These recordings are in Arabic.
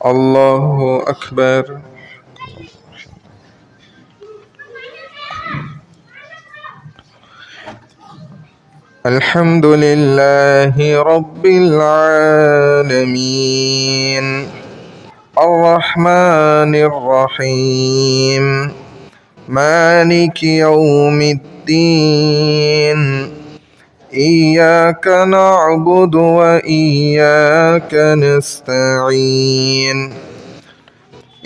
الله أكبر. الحمد لله رب العالمين الرحمن الرحيم مالك يوم الدين إياك نعبد وإياك نستعين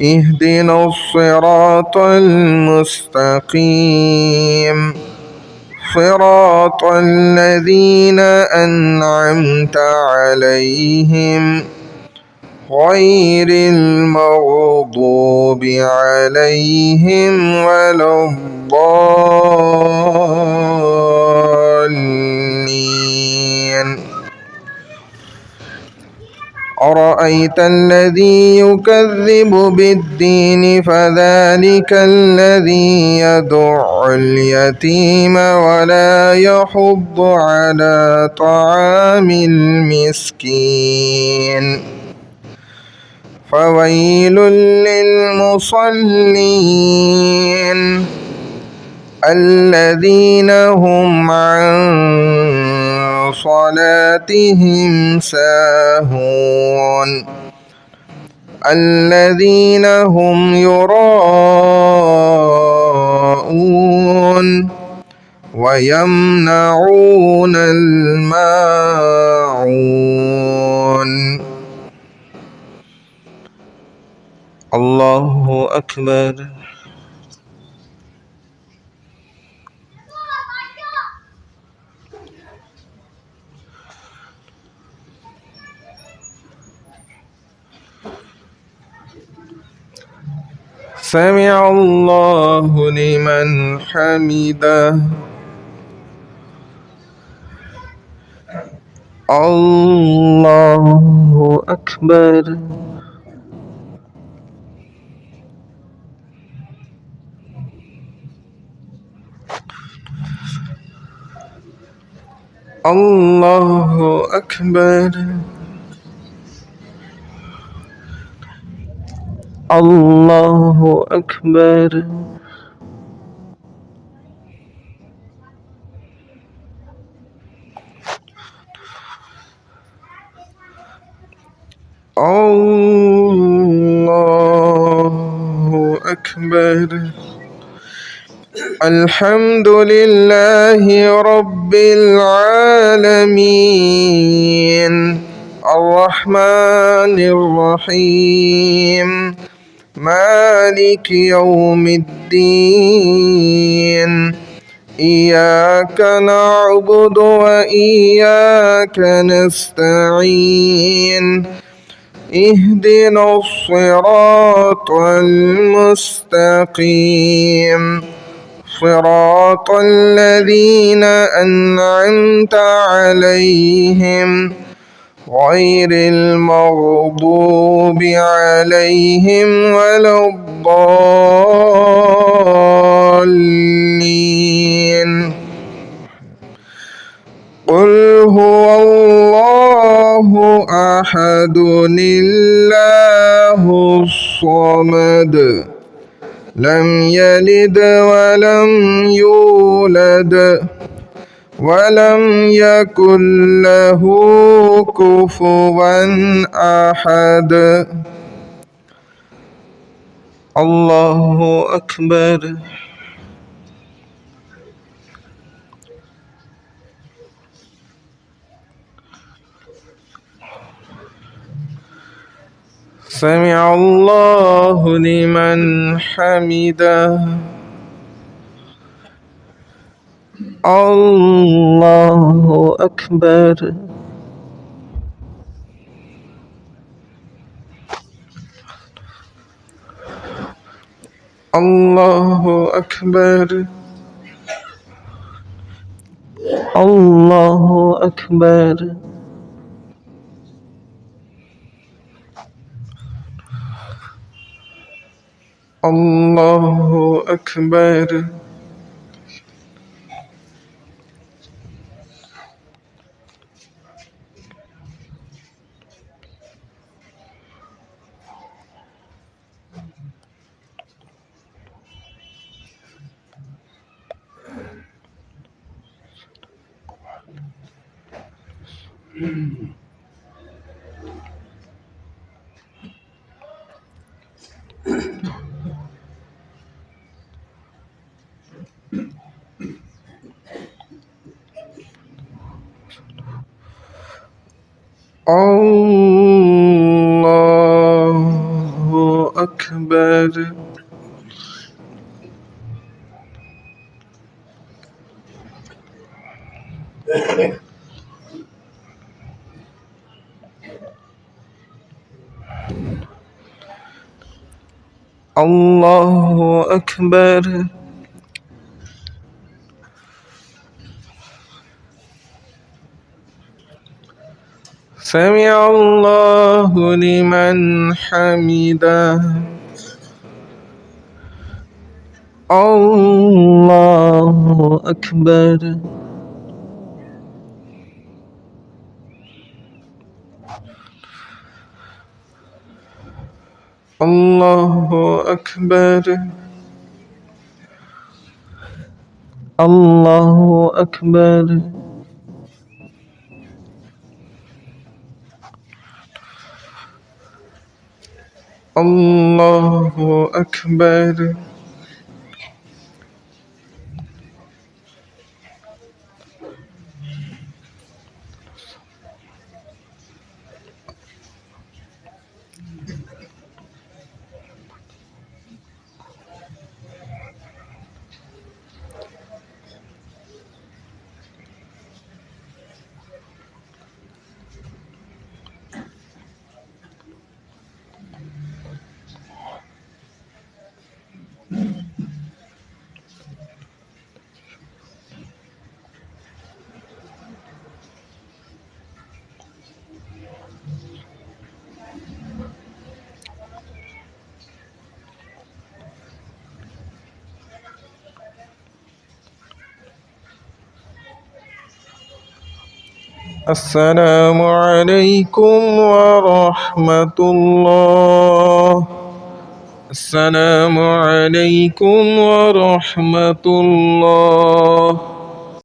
اهدنا الصراط المستقيم صراط الذين أنعمت عليهم غير المغضوب عليهم ولا الضالين. أرأيت الذي يكذب بالدين فذلك الذي يدع اليتيم ولا يحض على طعام المسكين فويل للمصلين الذين هم عن صلاتهم ساهون الذين هم يراءون ويمنعون الماعون. الله أكبر. سمع الله لمن حمده. الله أكبر. الله أكبر. الله أكبر. الله أكبر. الحمد لله رب العالمين الرحمن الرحيم مالك يوم الدين إياك نعبد وإياك نستعين اهدنا الصراط المستقيم صراط الذين أنعمت عليهم غير المغضوب عليهم ولا الضالين. قل هو الله أحد الله الصمد لم يلد ولم يولد ولم يكن له كفوا أحد. الله أكبر. سمع الله لمن حمده. الله أكبر. الله أكبر. الله أكبر. الله أكبر. الله أكبر. الله أكبر. سمع الله لمن حمده. الله أكبر. الله أكبر. الله أكبر. الله أكبر. السلام عليكم ورحمة الله. السلام عليكم ورحمة الله.